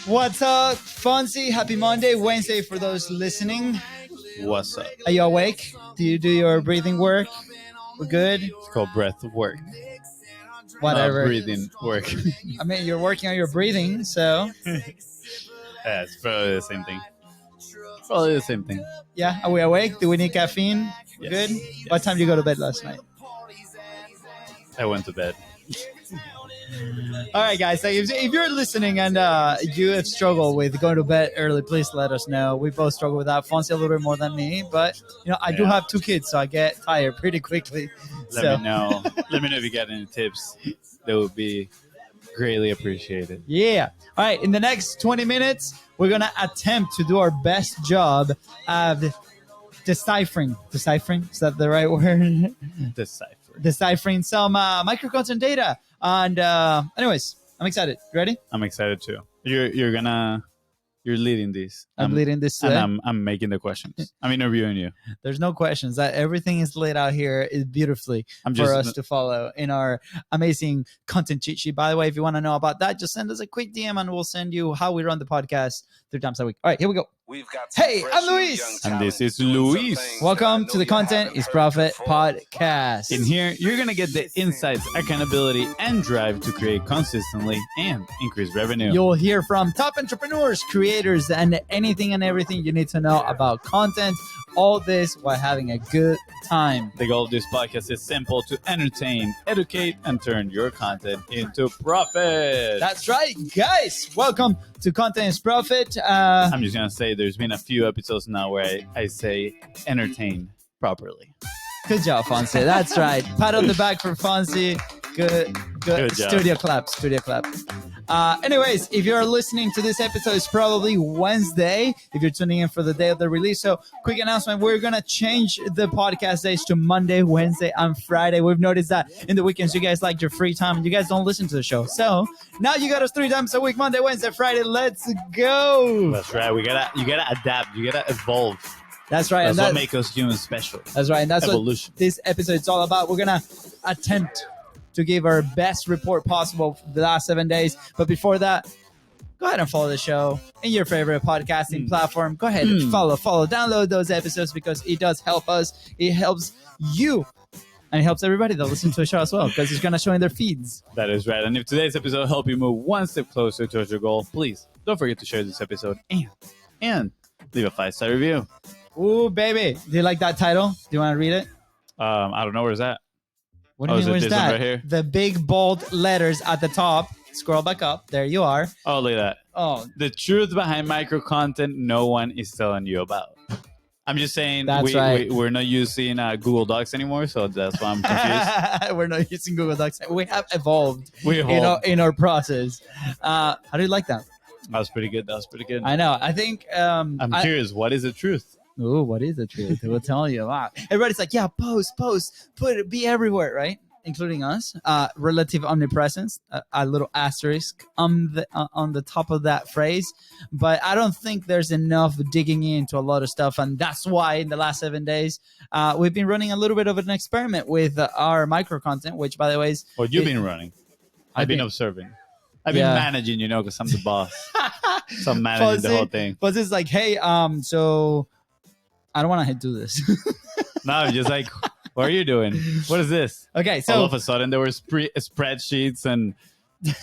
What's up, FONZI? Happy Monday, Wednesday for those listening. What's up? Are you awake? Do you do your breathing work? We're good? It's called breath work. Whatever. Breathing work. I mean, you're working on your breathing, so. Yeah, it's probably the same thing. Probably the same thing. Yeah, are we awake? Do we need caffeine? Yes. Good? Yes. What time did you go to bed last night? I went to bed. All right, guys. So if you're listening and you have struggled with going to bed early, please let us know. We both struggle with that. Fonzie a little bit more than me, but I do have 2 kids, so I get tired pretty quickly. Let me know. Let me know if you got any tips. That would be greatly appreciated. Yeah. All right. In the next 20 minutes, we're gonna attempt to do our best job of deciphering. Deciphering? Is that the right word? Deciphering some micro-content data. And anyways, I'm excited. You ready? I'm excited too. You're leading this. I'm leading this today. And I'm making the questions. I'm interviewing you. There's no questions. That everything is laid out here is beautifully for us to follow in our amazing content cheat sheet. By the way, if you want to know about that, just send us a quick DM and we'll send you how we run the podcast 3 times a week. All right, here we go. Hey, I'm Luis. And this is Luis. Welcome to the Content is Profit podcast. In here, you're going to get the insights, accountability, and drive to create consistently and increase revenue. You'll hear from top entrepreneurs, creators, and anything and everything you need to know about content. All this while having a good time. The goal of this podcast is simple: to entertain, educate, and turn your content into profit. That's right, guys. Welcome to Content is Profit. I'm just going to say there's been a few episodes now where I say entertain properly. Good job, Fonzie. That's right. Pat on the back for Fonzie. Good job. Studio clap. Anyways, if you're listening to this episode, it's probably Wednesday if you're tuning in for the day of the release. So quick announcement, we're going to change the podcast days to Monday, Wednesday, and Friday. We've noticed that in the weekends, you guys like your free time and you guys don't listen to the show. So now you got us 3 times a week, Monday, Wednesday, Friday. Let's go. That's right. You gotta adapt. You gotta evolve. That's right. That's what makes us humans special. That's right. And that's evolution. What this episode is all about. We're going to attempt to give our best report possible for the last 7 days. But before that, go ahead and follow the show in your favorite podcasting platform. Go ahead and follow, download those episodes because it does help us. It helps you. And it helps everybody that listens to the show as well because it's going to show in their feeds. That is right. And if today's episode helped you move one step closer towards your goal, please don't forget to share this episode and leave a 5-star review. Ooh, baby. Do you like that title? Do you want to read it? I don't know. Where's that? What do you mean, where's that? Right here? The big bold letters at the top. Scroll back up. There you are. Oh, look at that. Oh, the truth behind micro content no one is telling you about. I'm just saying we're not using Google Docs anymore, so that's why I'm confused. We're not using Google Docs. We have evolved. In our process. How do you like that? That was pretty good. I know. I think... I'm curious. What is the truth? Ooh, what is the truth? We'll tell you. Wow. Everybody's like, yeah, post, put it, be everywhere, right? Including us. Relative omnipresence, a little asterisk on the top of that phrase. But I don't think there's enough digging into a lot of stuff. And that's why in the last 7 days, we've been running a little bit of an experiment with our micro content, which, by the way, is... Well, you've been running. I've been observing. I've been managing, because I'm the boss. So I'm managing the whole thing. But it's like, hey, so... I don't want to do this. No, just like, what are you doing? What is this? Okay, so all of a sudden there were spreadsheets and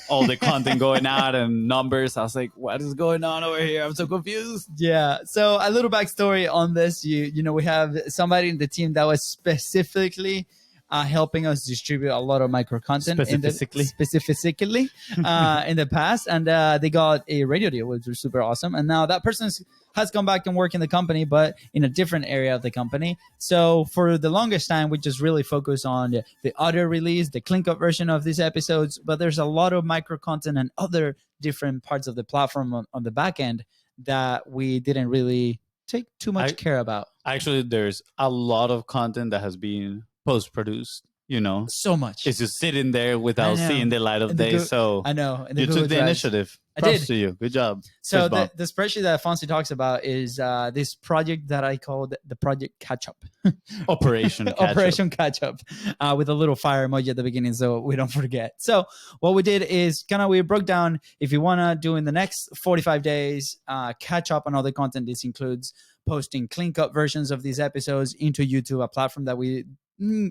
all the content going out and numbers. I was like, what is going on over here? I'm so confused. Yeah. So a little backstory on this. You know, we have somebody in the team that was specifically helping us distribute a lot of micro content specifically in the past, and they got a radio deal, which was super awesome. And now that person has come back and worked in the company, but in a different area of the company. So for the longest time, we just really focused on the audio release, the clink up version of these episodes. But there's a lot of micro content and other different parts of the platform on the back end that we didn't really take too much care about. Actually, there's a lot of content that has been post-produced so much. It's just sitting there without seeing the light of day. So I know. You took the initiative. Props to you. Good job. So the spreadsheet that FONZI talks about is this project that I called the Project Catch Up. Operation Catch Up with a little fire emoji at the beginning so we don't forget. So what we did is we broke down, if you want to do in the next 45 days, catch up on all the content. This includes posting clean cut versions of these episodes into YouTube, a platform that we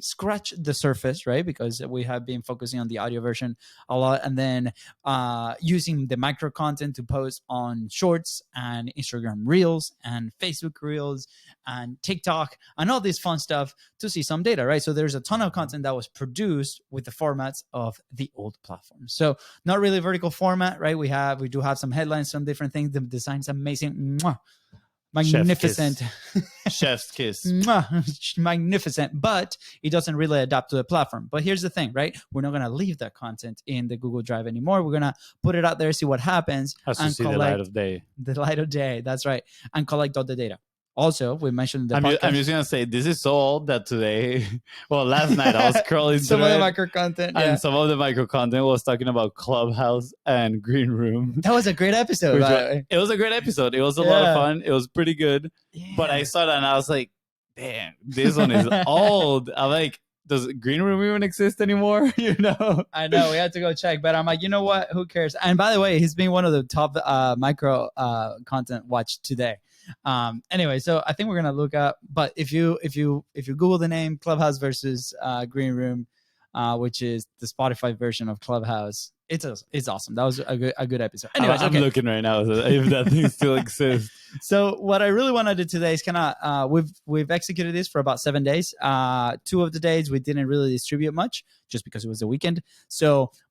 scratch the surface, right? Because we have been focusing on the audio version a lot, and then using the micro content to post on Shorts and Instagram Reels and Facebook Reels and TikTok and all this fun stuff to see some data, right? So there's a ton of content that was produced with the formats of the old platform. So not really vertical format, right? We do have some headlines, some different things. The design's amazing. Mwah. Magnificent. Chef's kiss. Magnificent, but it doesn't really adapt to the platform. But here's the thing, right? We're not going to leave that content in the Google Drive anymore. We're going to put it out there, see what happens. Has to see the light of day. The light of day, that's right. And collect all the data. Also, we mentioned the podcast. I'm just going to say, this is so old that today, last night I was scrolling some of the micro content. And some of the micro content was talking about Clubhouse and Green Room. That was a great episode. It was a great episode. It was a lot of fun. It was pretty good. Yeah. But I saw that and I was like, damn, this one is old. I'm like, does Green Room even exist anymore? I know, we had to go check, but I'm like, you know what? Who cares? And by the way, he's been one of the top micro content watched today. Anyway, so I think we're gonna look up. But if you Google the name Clubhouse versus Green Room, which is the Spotify version of Clubhouse, it's awesome. That was a good episode. Anyways, I'm looking right now if that thing still exists. So what I really want to do today is we've executed this for about 7 days. 2 of the days we didn't really distribute much just because it was the weekend.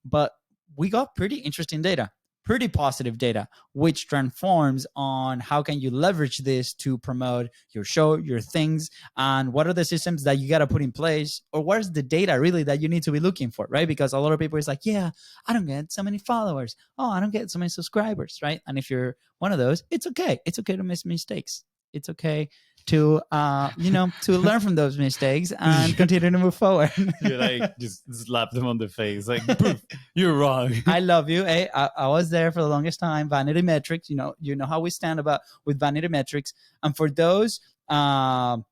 But we got pretty interesting data. Pretty positive data, which transforms on how can you leverage this to promote your show, your things, and what are the systems that you got to put in place, or where's the data really that you need to be looking for, right? Because a lot of people is like, yeah, I don't get so many followers. Oh, I don't get so many subscribers, right? And if you're one of those, it's okay. It's okay to make mistakes. It's okay to to learn from those mistakes and continue to move forward. You're like, just slap them on the face, like, poof, you're wrong. I love you. Hey, I was there for the longest time. Vanity metrics, you know how we stand with vanity metrics. And for those that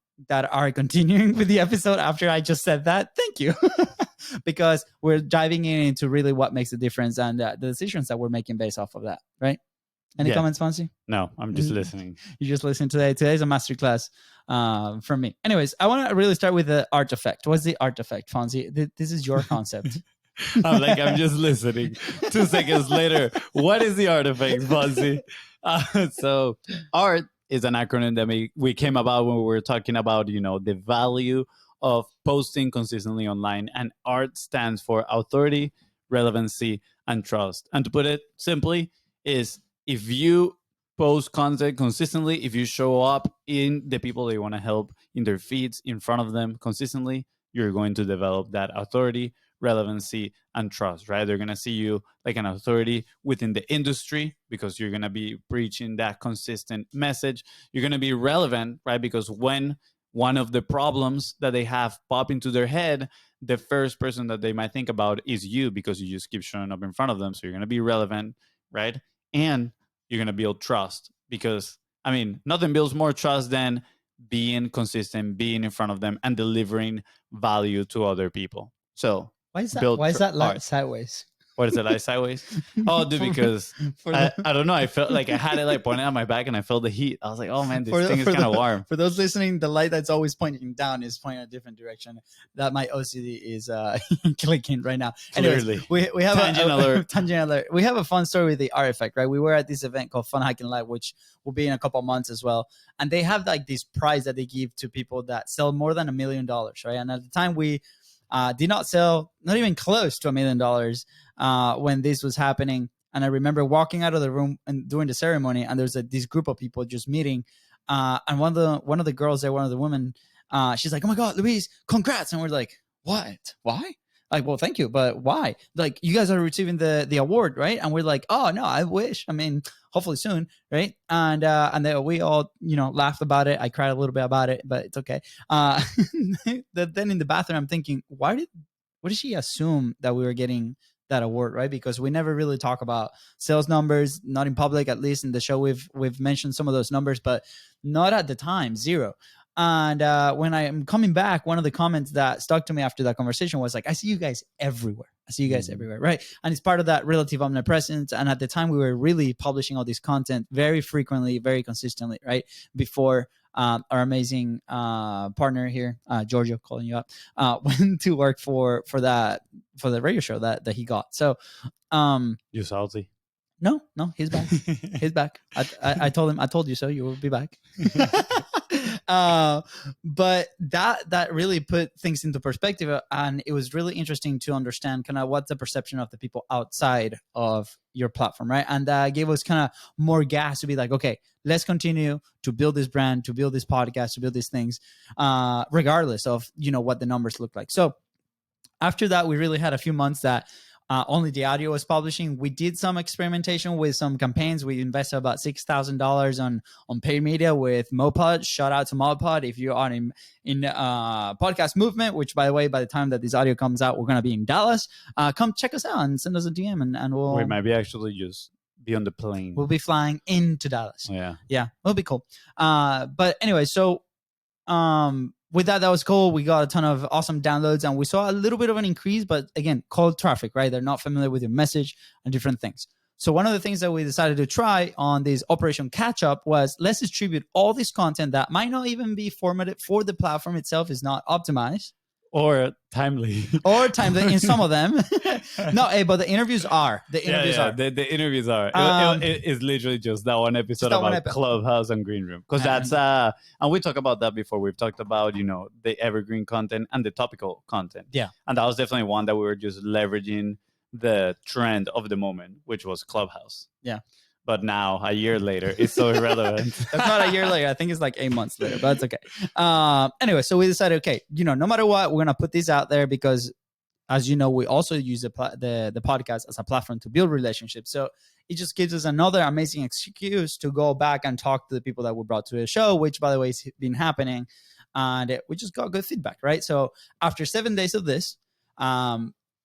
are continuing with the episode after I just said that, thank you. Because we're diving into really what makes the difference and the decisions that we're making based off of that, right? Any comments, FONZI? No, I'm just listening. You just listen today. Today's a masterclass from me. Anyways, I want to really start with the artifact. What's the artifact, FONZI? This is your concept. I'm just listening. 2 seconds later, what is the artifact, FONZI? So ART is an acronym that we came about when we were talking about, the value of posting consistently online. And ART stands for authority, relevancy, and trust. And to put it simply, is if you post content consistently, if you show up in the people that you want to help in their feeds in front of them consistently, you're going to develop that authority, relevancy, and trust, right? They're going to see you like an authority within the industry because you're going to be preaching that consistent message. You're going to be relevant, right? Because when one of the problems that they have pop into their head, the first person that they might think about is you because you just keep showing up in front of them. So you're going to be relevant, right? And you're going to build trust because, nothing builds more trust than being consistent, being in front of them, and delivering value to other people. So why is that light sideways? What is it, light sideways? Oh, dude, because I don't know. I felt like I had it like pointing at my back and I felt the heat. I was like, oh man, this thing is kind of warm. For those listening, the light that's always pointing down is pointing a different direction. That my OCD is clicking right now. Anyways, we have tangent alert. We have a fun story with the artifact, right? We were at this event called Fun Hacking Live, which will be in a couple of months as well. And they have like this prize that they give to people that sell more than $1 million, right? And at the time we did not sell, not even close to $1 million when this was happening. And I remember walking out of the room and during the ceremony, and there's this group of people just meeting. And one of the girls there, one of the women, she's like, "Oh my God, Luis, congrats!" And we're like, "What? Why?" Like, well, thank you, but why? Like, you guys are receiving the award, right? And we're like, "Oh no, I wish. Hopefully soon, right?" And then we all, laughed about it. I cried a little bit about it, but it's okay. Then in the bathroom, I'm thinking, why did what did she assume that we were getting that award, right? Because we never really talk about sales numbers, not in public. At least in the show, we've mentioned some of those numbers, but not at the time, zero. And when I am coming back, one of the comments that stuck to me after that conversation was like, I see you guys everywhere. I see you guys everywhere, right? And it's part of that relative omnipresence. And at the time, we were really publishing all this content very frequently, very consistently, right? Before our amazing partner here, Giorgio, calling you up, went to work for the radio show that he got. So you salty? No, he's back. He's back. I told him, I told you so. You will be back. But that really put things into perspective, and it was really interesting to understand kind of what's the perception of the people outside of your platform, right? And that gave us kind of more gas to be like, okay, let's continue to build this brand, to build this podcast, to build these things, regardless of, you know, what the numbers look like. So after that, we really had a few months that only the audio was publishing. We did some experimentation with some campaigns. We invested about $6,000 on paid media with Mopod. Shout out to Mopod. If you are in podcast movement, which by the way, by the time that this audio comes out, we're going to be in Dallas. Come check us out and send us a DM and we might be actually just be on the plane. We'll be flying into Dallas. Yeah. It'll be cool. But anyway, so with that was cool. We got a ton of awesome downloads and we saw a little bit of an increase, but again, cold traffic, right? They're not familiar with your message and different things. So one of the things that we decided to try on this Operation Catch Up was let's distribute all this content that might not even be formatted for the platform itself, is not optimized. Or timely. In some of them. No, but the interviews are. The interviews are. The interviews are. It's literally just that one episode about Clubhouse and Green Room. Because that's, and we talked about that before. We've talked about, you know, the evergreen content and the topical content. Yeah. And that was definitely one that we were just leveraging the trend of the moment, which was Clubhouse. Yeah. But now, a year later, it's so irrelevant. That's not a year later. I think it's like 8 months later, but it's okay. Anyway, so we decided, okay, you know, no matter what, we're going to put this out there because, as you know, we also use the podcast as a platform to build relationships. So it just gives us another amazing excuse to go back and talk to the people that we brought to the show, which, by the way, has been happening. And we just got good feedback, right? So after 7 days of this,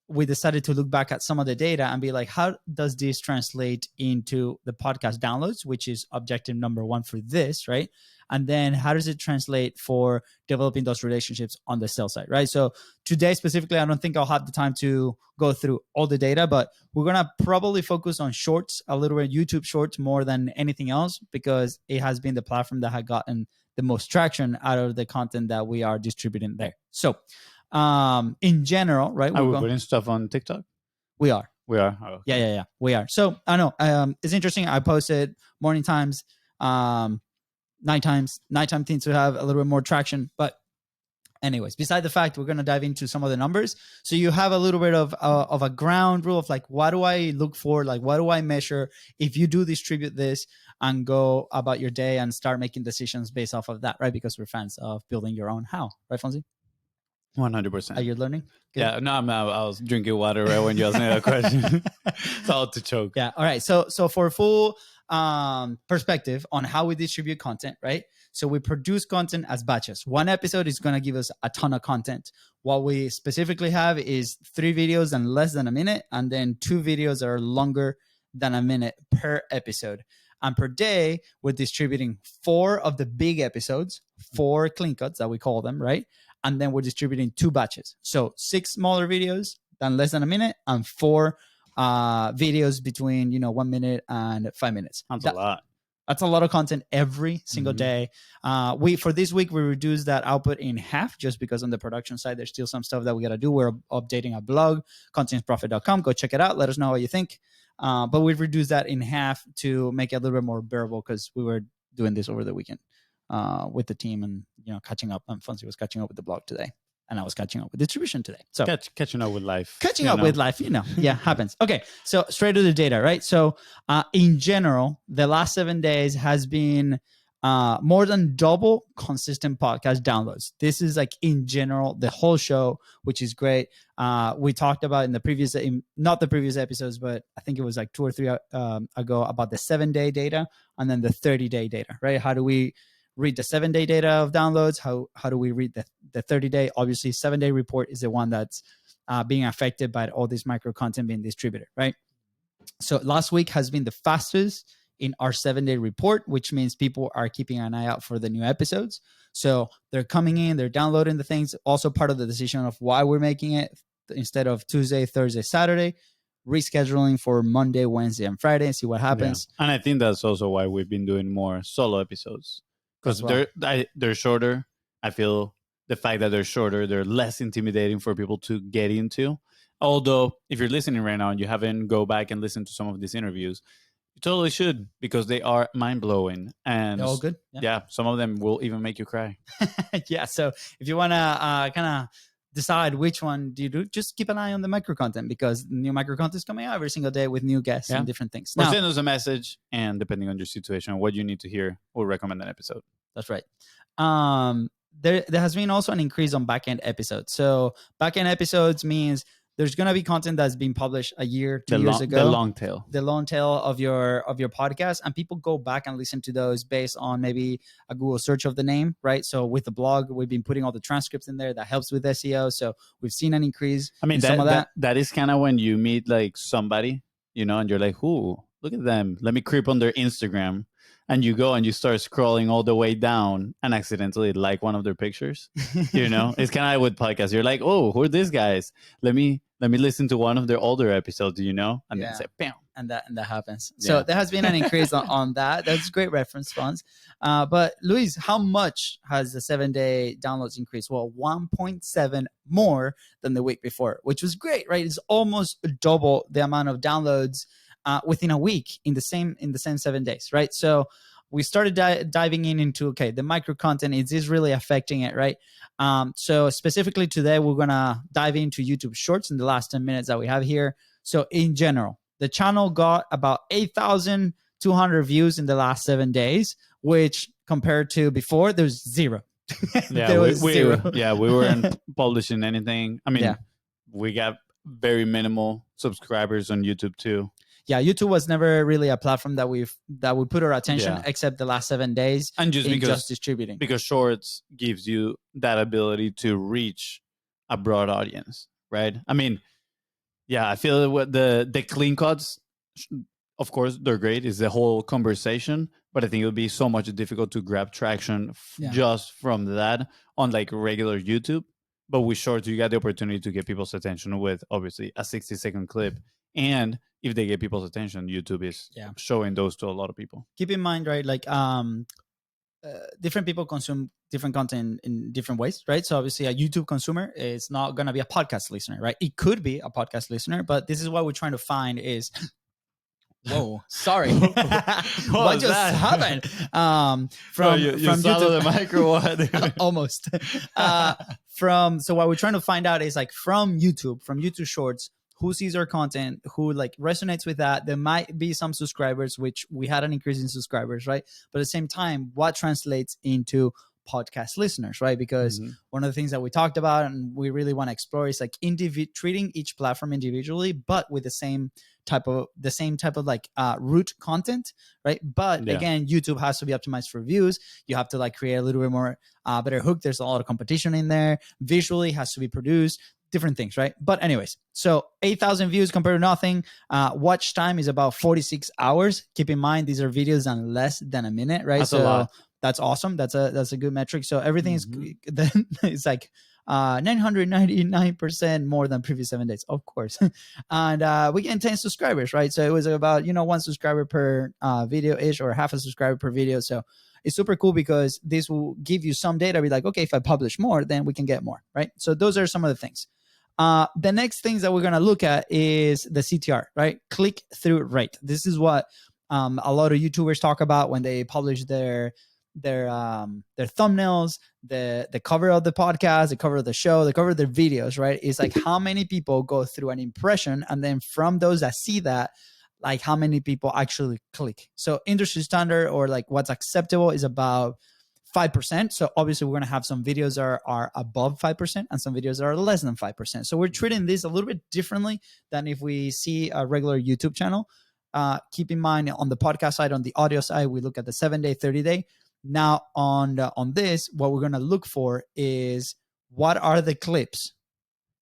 we decided to look back at some of the data and be like, how does this translate into the podcast downloads, which is objective number one for this, right? And then how does it translate for developing those relationships on the sales side, right? So today specifically, I don't think I'll have the time to go through all the data, but we're going to probably focus on shorts, a little bit YouTube shorts more than anything else, because it has been the platform that had gotten the most traction out of the content that we are distributing there. So in general, right? Are we putting stuff on TikTok? We are. Oh, okay. Yeah. We are. So I know it's interesting. I posted morning times, night times. Nighttime seems to have a little bit more traction. But anyways, beside the fact, we're going to dive into some of the numbers. So you have a little bit of a ground rule of like, what do I look for? Like, what do I measure? If you do distribute this and go about your day and start making decisions based off of that, right? Because we're fans of building your own how, right, Fonzie? 100%. Are you learning? Good. Yeah, no, I was drinking water right when you asked me that question. It's all to choke. Yeah. All right. So for full perspective on how we distribute content, right? So we produce content as batches. One episode is going to give us a ton of content. What we specifically have is 3 videos and less than a minute, and then 2 videos that are longer than a minute per episode. And per day, we're distributing 4 of the big episodes, 4 clean cuts that we call them, right? And then we're distributing 2 batches. So 6 smaller videos than less than a minute and 4 videos between, 1 minute and 5 minutes. That's a lot. That's a lot of content every single day. For this week, we reduced that output in half just because on the production side, there's still some stuff that we got to do. We're updating our blog, contentsprofit.com. Go check it out. Let us know what you think. But we've reduced that in half to make it a little bit more bearable because we were doing this over the weekend with the team and, catching up. And Fonzie was catching up with the blog today. And I was catching up with distribution today. So catching up with life. Catching up with life, yeah, happens. Okay, so straight to the data, right? So in general, the last 7 days has been more than double consistent podcast downloads. This is like in general, the whole show, which is great. We talked about not the previous episodes, but I think it was like 2 or 3 ago about the 7-day data and then the 30-day data, right? How do we read the 7-day data of downloads? How do we read the 30-day? Obviously, 7-day report is the one that's being affected by all this micro content being distributed, right? So last week has been the fastest in our 7-day report, which means people are keeping an eye out for the new episodes. So they're coming in, they're downloading the things. Also part of the decision of why we're making it instead of Tuesday, Thursday, Saturday, rescheduling for Monday, Wednesday, and Friday and see what happens. Yeah. And I think that's also why we've been doing more solo episodes, because they're shorter. I feel the fact that they're shorter, they're less intimidating for people to get into. Although if you're listening right now and you haven't go back and listen to some of these interviews, you totally should, because they are mind-blowing. And they're all good. Yeah, some of them will even make you cry. Yeah, so if you want to kind of decide which one do you do, just keep an eye on the micro content, because new micro content is coming out every single day with new guests and different things. Now, send us a message, and depending on your situation, what you need to hear, we'll recommend an episode. That's right. There has been also an increase on back-end episodes. So back-end episodes means there's going to be content that's been published a year, 2 years ago. The long tail of your podcast, and people go back and listen to those based on maybe a Google search of the name, right? So with the blog, we've been putting all the transcripts in there. That helps with SEO. So we've seen an increase. I mean, some of that. That is kind of when you meet like somebody, and you're like, "Ooh, look at them. Let me creep on their Instagram." And you go and you start scrolling all the way down and accidentally like one of their pictures. It's kind of like with podcasts. You're like, oh, who are these guys? Let me listen to one of their older episodes, and then say, bam. And that happens. Yeah. So there has been an increase on that. That's great reference funds. But Luis, how much has the 7-day downloads increased? Well, 1.7 more than the week before, which was great, right? It's almost double the amount of downloads within a week in the same 7 days, right? So we started diving into, okay, the micro content, is this really affecting it, right? So specifically today, we're going to dive into YouTube Shorts in the last 10 minutes that we have here. So in general, the channel got about 8,200 views in the last 7 days, which compared to before, there's zero. Yeah, there was zero. Yeah, we weren't publishing anything. I mean, we got very minimal subscribers on YouTube too. Yeah, YouTube was never really a platform that we put our attention except the last 7 days, and just distributing. Because Shorts gives you that ability to reach a broad audience, right? I mean, yeah, I feel what the clean cuts, of course, they're great. It's the whole conversation, but I think it would be so much difficult to grab traction just from that on like regular YouTube. But with Shorts, you got the opportunity to get people's attention with obviously a 60-second clip. And if they get people's attention, YouTube is showing those to a lot of people. Keep in mind, right? Like different people consume different content in different ways, right? So obviously a YouTube consumer is not going to be a podcast listener, right? It could be a podcast listener, but this is what we're trying to find is... Whoa, sorry. What just happened? From YouTube, the micro almost. So what we're trying to find out is like from YouTube Shorts, who sees our content, who like resonates with that. There might be some subscribers, which we had an increase in subscribers, right? But at the same time, what translates into podcast listeners, right? Because one of the things that we talked about and we really want to explore is like treating each platform individually, but with the same type of like root content, right? But again, YouTube has to be optimized for views. You have to like create a little bit more better hook. There's a lot of competition in there. Visually has to be produced. Different things, right? But anyways, so 8,000 views compared to nothing. Watch time is about 46 hours. Keep in mind, these are videos on less than a minute, right? That's a lot. That's awesome. That's a good metric. So everything is it's like 999% more than previous 7 days, of course. And we get 10 subscribers, right? So it was about 1 subscriber per video ish, or half a subscriber per video. So it's super cool because this will give you some data. Be like, okay, if I publish more, then we can get more, right? So those are some of the things. The next things that we're going to look at is the CTR, right? Click through rate. This is what a lot of YouTubers talk about when they publish their thumbnails, the cover of the podcast, the cover of the show, the cover of their videos, right? It's like how many people go through an impression, and then from those that see that, like how many people actually click. So industry standard, or like what's acceptable, is about 5%. So obviously we're going to have some videos that are above 5% and some videos that are less than 5%. So we're treating this a little bit differently than if we see a regular YouTube channel. Keep in mind, on the podcast side, on the audio side, we look at the 7-day, 30-day. Now on this, what we're going to look for is what are the clips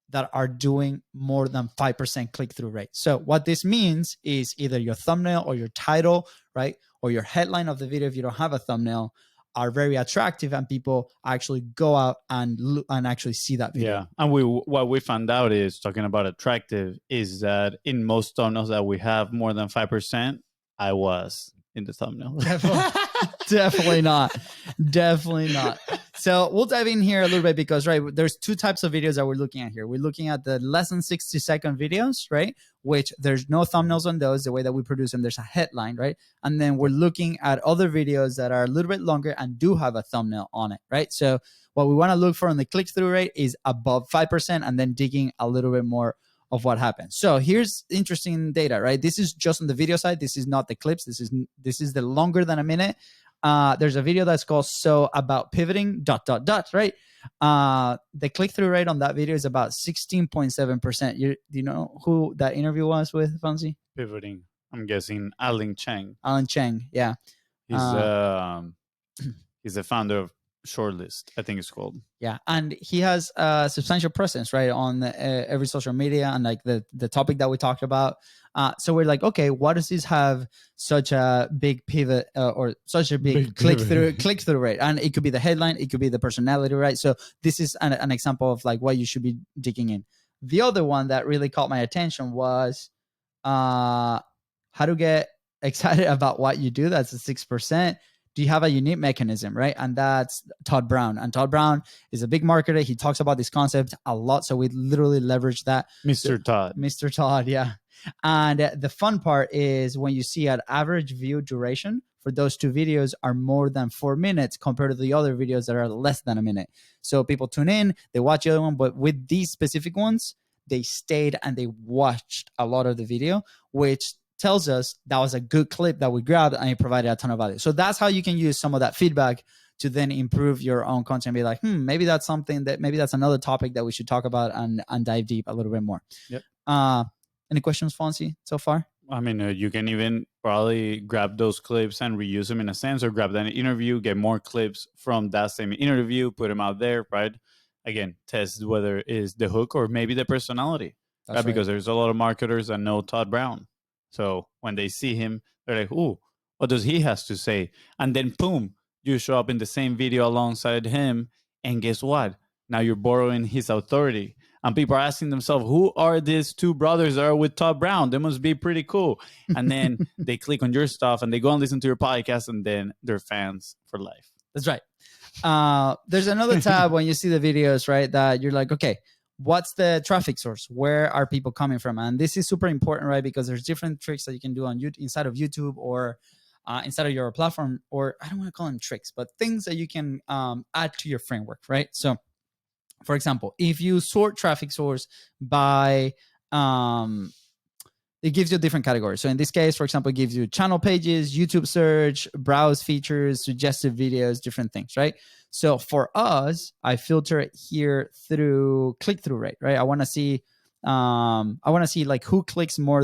that are doing more than 5% click-through rate. So what this means is either your thumbnail or your title, right? Or your headline of the video, if you don't have a thumbnail, are very attractive and people actually go out and look and actually see that video. Yeah. And what we found out is, talking about attractive, is that in most thumbnails that we have more than 5%, I was in the thumbnail. Definitely not. Definitely not. So we'll dive in here a little bit because, right, there's two types of videos that we're looking at here. We're looking at the less than 60-second videos, right, which there's no thumbnails on those. The way that we produce them, there's a headline, right? And then we're looking at other videos that are a little bit longer and do have a thumbnail on it, right? So what we want to look for in the click-through rate is above 5% and then digging a little bit more of what happens. So here's interesting data, right? This is just on the video side. This is not the clips. This is the longer than a minute. There's a video that's called "So About Pivoting ... right? The click-through rate on that video is about 16.7%. Do you know who that interview was with, Fonzie? Pivoting. I'm guessing Alan Cheng. Alan Cheng, yeah. He's the founder of Shortlist, I think it's called. Yeah, and he has a substantial presence, right, on every social media and like the topic that we talked about. So we're like, okay, why does this have such a big pivot or such a big click-through rate? And it could be the headline, it could be the personality, right? So this is an example of like why you should be digging in. The other one that really caught my attention was how to get excited about what you do. That's a 6%. Do you have a unique mechanism, right? And that's Todd Brown. And Todd Brown is a big marketer. He talks about this concept a lot. So we literally leverage that. Mr. Todd, yeah. And the fun part is when you see an average view duration for those two videos are more than 4 minutes compared to the other videos that are less than a minute. So people tune in, they watch the other one, but with these specific ones, they stayed and they watched a lot of the video, which tells us that was a good clip that we grabbed and it provided a ton of value. So that's how you can use some of that feedback to then improve your own content. Be like, maybe that's something maybe that's another topic that we should talk about and dive deep a little bit more. Yep. Any questions, Fonzie, so far? I mean, you can even probably grab those clips and reuse them in a sense, or grab that interview, get more clips from that same interview, put them out there, right? Again, test whether it's the hook or maybe the personality, right? Because there's a lot of marketers that know Todd Brown. So when they see him, they're like, ooh, what does he has to say? And then boom, you show up in the same video alongside him. And guess what? Now you're borrowing his authority. And people are asking themselves, who are these two brothers that are with Todd Brown? They must be pretty cool. And then they click on your stuff and they go and listen to your podcast, and then they're fans for life. That's right. There's another tab when you see the videos, right, that you're like, okay, what's the traffic source? Where are people coming from? And this is super important, right? Because there's different tricks that you can do on YouTube, inside of YouTube or inside of your platform, or I don't want to call them tricks, but things that you can add to your framework, right? So, for example, if you sort traffic source by, it gives you different categories. So in this case, for example, it gives you channel pages, YouTube search, browse features, suggested videos, different things, right? So for us, I filter it here through click-through rate, right? I want to see like who clicks more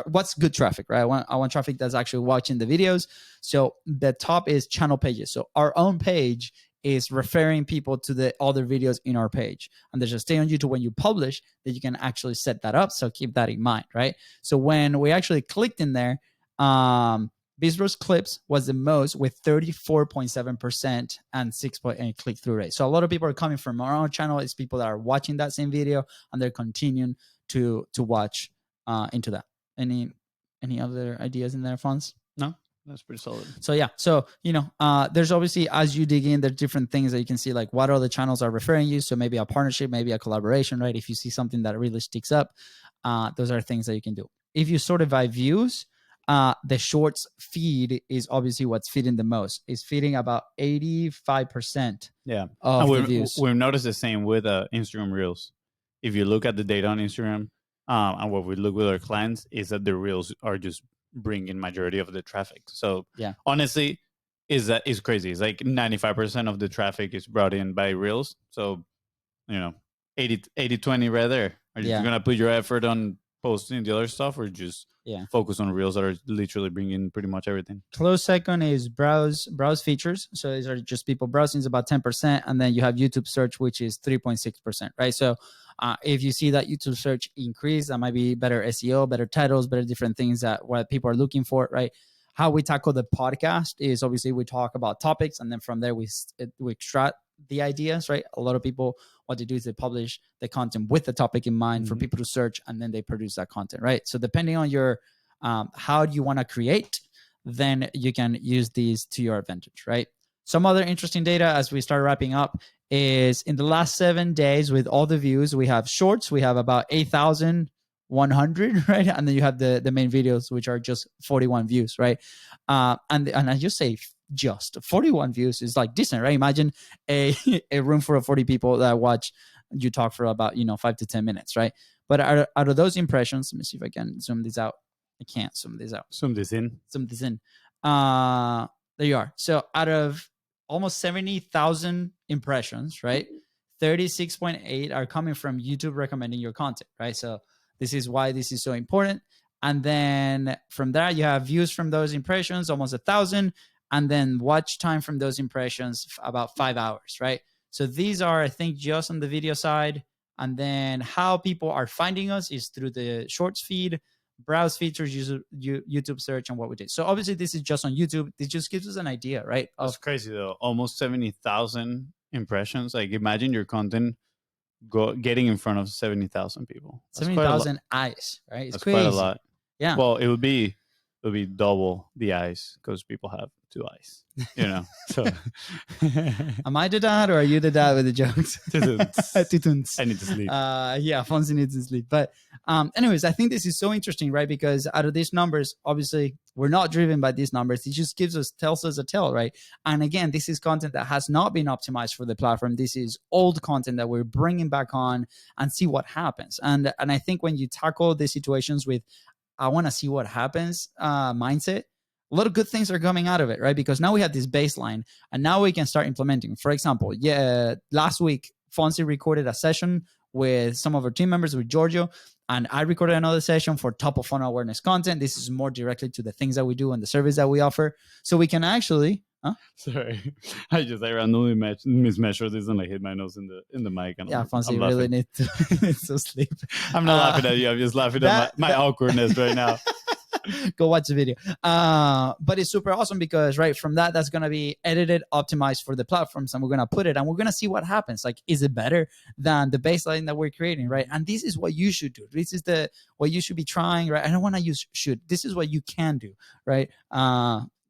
what's good traffic, right? I want traffic that's actually watching the videos. So the top is channel pages. So our own page is referring people to the other videos in our page. And there's a stay on YouTube when you publish that you can actually set that up. So keep that in mind, right? So when we actually clicked in there, BIZBROS clips was the most with 34.7% and 6.8 click-through rate. So a lot of people are coming from our own channel. It's people that are watching that same video and they're continuing to watch into that. Any other ideas in there, Fonz? No, that's pretty solid. So yeah, there's obviously, as you dig in, there's different things that you can see, like what other channels are referring you. So maybe a partnership, maybe a collaboration, right? If you see something that really sticks up, those are things that you can do. If you sort it by views, the shorts feed is obviously what's feeding the most. It's feeding about 85% of the views. We've noticed the same with Instagram Reels. If you look at the data on Instagram, and what we look with our clients is that the Reels are just bringing majority of the traffic. So honestly, is crazy. It's like 95% of the traffic is brought in by Reels. So, 80-20 right there. Are you going to put your effort on posting the other stuff, or just focus on reels that are literally bringing pretty much everything? Close second is browse features. So these are just people browsing, is about 10%. And then you have YouTube search, which is 3.6%, right? So if you see that YouTube search increase, that might be better SEO, better titles, better different things that what people are looking for, right? How we tackle the podcast is obviously we talk about topics, and then from there we extract the ideas, right? A lot of people, what they do is they publish the content with the topic in mind for people to search, and then they produce that content, right? So depending on your how do you want to create, then you can use these to your advantage, right? Some other interesting data as we start wrapping up is in the last 7 days with all the views, we have shorts, we have about 8,100, right? And then you have the main videos, which are just 41 views, right? And I just say just 41 views is like decent, right? Imagine a room full of 40 people that watch you talk for about 5 to 10 minutes, right? But out of those impressions, let me see if I can zoom this out. I can't zoom this out. Zoom this in. There you are. So out of almost 70,000 impressions, right? 36.8 are coming from YouTube recommending your content, right? So this is why this is so important. And then from there, you have views from those impressions, almost 1,000. And then watch time from those impressions, about 5 hours, right? So these are, I think, just on the video side. And then how people are finding us is through the shorts feed, browse features, YouTube search, and what we did. So obviously this is just on YouTube. This just gives us an idea, right? That's crazy though. Almost 70,000 impressions. Like imagine your content getting in front of 70,000 people. 70,000 eyes, right? It's That's crazy. Quite a lot. Yeah. Well, it would be double the eyes because people have 2 eyes, So am I the dad or are you the dad with the jokes? I need to sleep. Yeah, Fonzie needs to sleep. But anyways, I think this is so interesting, right? Because out of these numbers, obviously we're not driven by these numbers. It just tells us a tale, right? And again, this is content that has not been optimized for the platform. This is old content that we're bringing back on and see what happens. And I think when you tackle the situations with I want to see what happens mindset, a lot of good things are coming out of it, right? Because now we have this baseline and now we can start implementing. For example, last week, Fonzie recorded a session with some of our team members, with Giorgio, and I recorded another session for top of funnel awareness content. This is more directly to the things that we do and the service that we offer. So we can actually... Sorry, I randomly mismeasured this and I hit my nose in the mic. And Fonzie really needs to sleep. I'm not laughing at you. I'm just laughing at my awkwardness right now. Go watch the video. But it's super awesome because right from that's going to be edited, optimized for the platforms, and we're going to put it and we're going to see what happens. Like, is it better than the baseline that we're creating, right? And this is what you should do. This is what you should be trying, right? I don't want to use should. This is what you can do, right?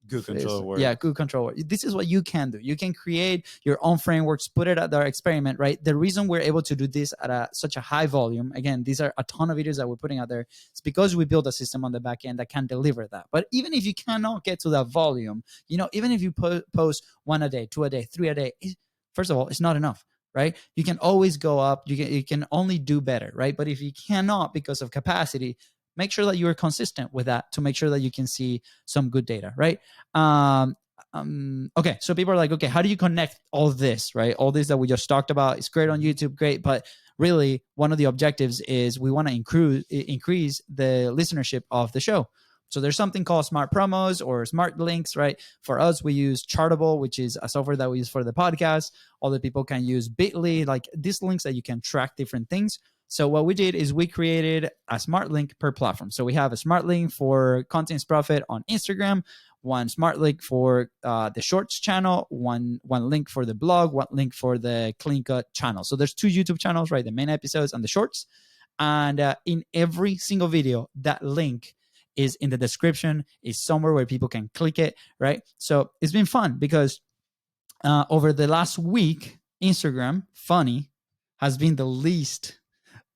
Good control word. Yeah, good control word. This is what you can do. You can create your own frameworks, put it at our experiment, right? The reason we're able to do this at such a high volume, again, these are a ton of videos that we're putting out there. It's because we build a system on the back end that can deliver that. But even if you cannot get to that volume, even if you post 1 a day, 2 a day, 3 a day, first of all, it's not enough, right? You can always go up. You can only do better, right? But if you cannot because of capacity, make sure that you are consistent with that to make sure that you can see some good data, right? Okay, so people are like, okay, how do you connect all this, right? All this that we just talked about is great on YouTube, great, but really one of the objectives is we want to increase the listenership of the show. So there's something called smart promos or smart links, right? For us, we use Chartable, which is a software that we use for the podcast. Other people can use Bitly, like these links that you can track different things. So what we did is we created a smart link per platform. So we have a smart link for Contents Profit on Instagram, one smart link for the Shorts channel, one link for the blog, one link for the Clean Cut channel. So there's 2 YouTube channels, right? The main episodes and the Shorts. And in every single video, that link is in the description, is somewhere where people can click it, right? So it's been fun because over the last week, Instagram, funny, has been the least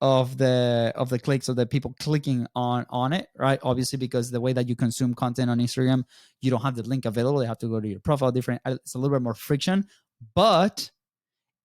of the clicks of the people clicking on it, right? Obviously, because the way that you consume content on Instagram, you don't have the link available. They have to go to your profile different. It's a little bit more friction, but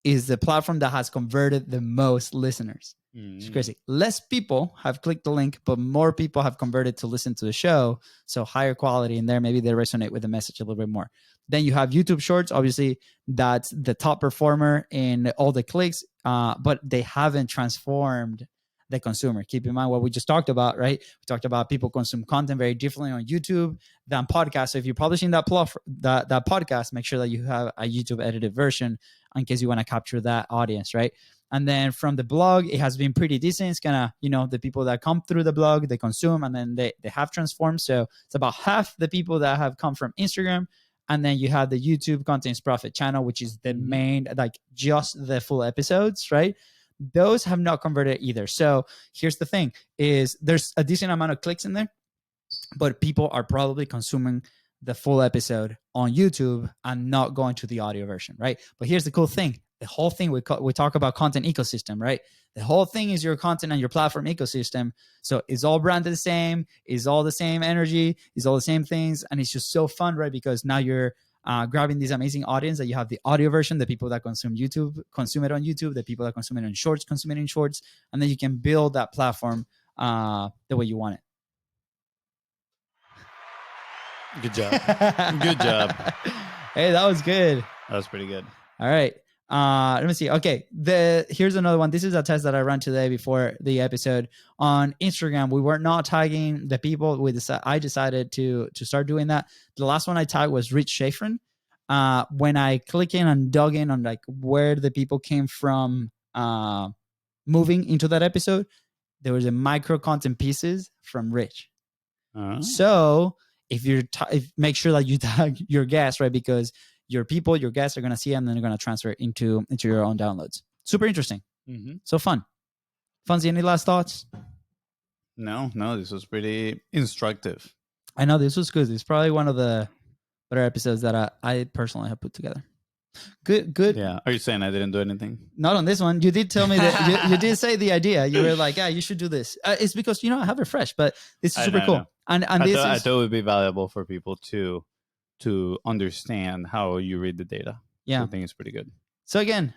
is the platform that has converted the most listeners. It's crazy. Less people have clicked the link, but more people have converted to listen to the show. So higher quality in there. Maybe they resonate with the message a little bit more. Then you have YouTube Shorts. Obviously, that's the top performer in all the clicks, but they haven't transformed the consumer. Keep in mind what we just talked about, right? We talked about people consume content very differently on YouTube than podcasts. So if you're publishing that podcast, make sure that you have a YouTube edited version in case you want to capture that audience, right? And then from the blog, it has been pretty decent. It's kind of, the people that come through the blog, they consume, and then they have transformed. So it's about half the people that have come from Instagram. And then you have the YouTube Contents Profit channel, which is the main, like just the full episodes, right? Those have not converted either. So here's the thing is there's a decent amount of clicks in there, but people are probably consuming the full episode on YouTube and not going to the audio version, right? But here's the cool thing. The whole thing, we talk about content ecosystem, right? The whole thing is your content and your platform ecosystem. So it's all branded the same, it's all the same energy, it's all the same things. And it's just so fun, right? Because now you're grabbing this amazing audience that you have the audio version, the people that consume it on YouTube, the people that consume it in shorts, consume it in shorts. And then you can build that platform the way you want it. Good job. Good job. Hey, that was good. That was pretty good. All right. Let me see. Okay. Here's another one. This is a test that I ran today before the episode on Instagram. We were not tagging the people. I decided to start doing that. The last one I tagged was Rich Schafrin. When I click in and dug in on like where the people came from, moving into that episode, there was a micro content pieces from Rich. So make sure that you tag your guests, right? Because your guests are going to see them, and then they're going to transfer into your own downloads. Super interesting. So fun. Fonzie, any last thoughts? No, this was pretty instructive. I know this was good. It's probably one of the better episodes that I personally have put together. Good. Yeah. Are you saying I didn't do anything? Not on this one. You did tell me that you did say the idea. You were like, yeah, you should do this. It's because, I have it fresh, but this is super cool. And I thought it would be valuable for people to understand how you read the data. Yeah. So I think it's pretty good. So again,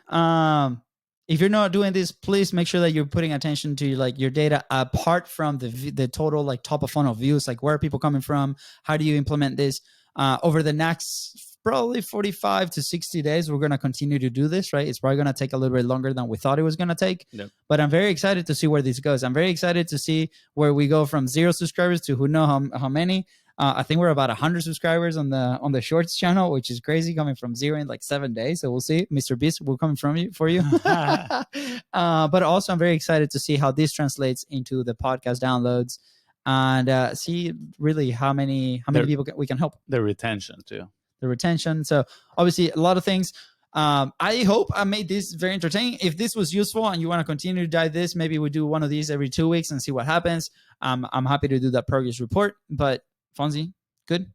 if you're not doing this, please make sure that you're putting attention to like your data apart from the total like top of funnel views, like where are people coming from? How do you implement this? Over the next probably 45 to 60 days, we're going to continue to do this, right? It's probably going to take a little bit longer than we thought it was going to take. Yep. But I'm very excited to see where this goes. I'm very excited to see where we go from 0 subscribers to who knows how many. I think we're about 100 subscribers on the Shorts channel, which is crazy, coming from 0 in like 7 days. So we'll see. Mr. Beast will come for you. But also, I'm very excited to see how this translates into the podcast downloads and see really how many people we can help. The retention too. The retention. So obviously, a lot of things. I hope I made this very entertaining. If this was useful and you want to continue to dive this, maybe we do one of these every 2 weeks and see what happens. I'm happy to do that progress report. But Fonzie, good?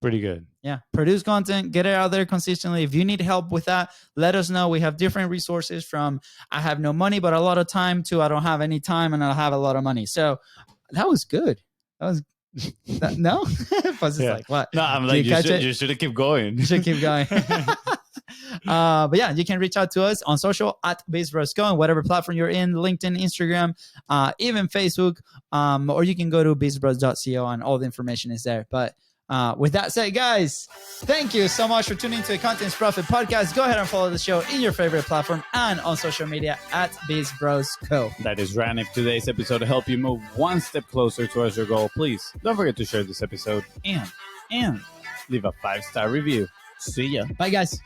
Pretty good. Yeah. Produce content, get it out there consistently. If you need help with that, let us know. We have different resources from I have no money, but a lot of time to I don't have any time and I have a lot of money. So that was good. No? Fonzie's like, what? No, I'm like, you should keep going. You should keep going. But yeah, you can reach out to us on social at BIZBROS Go, and whatever platform you're in, LinkedIn, Instagram, even Facebook, or you can go to bizbros.co and all the information is there. But with that said, guys, thank you so much for tuning to the Contents Profit Podcast. Go ahead and follow the show in your favorite platform and on social media at BIZBROS Co. That is Ran. If today's episode helped you move one step closer towards your goal, please don't forget to share this episode and leave a 5-star review. See ya. Bye, guys.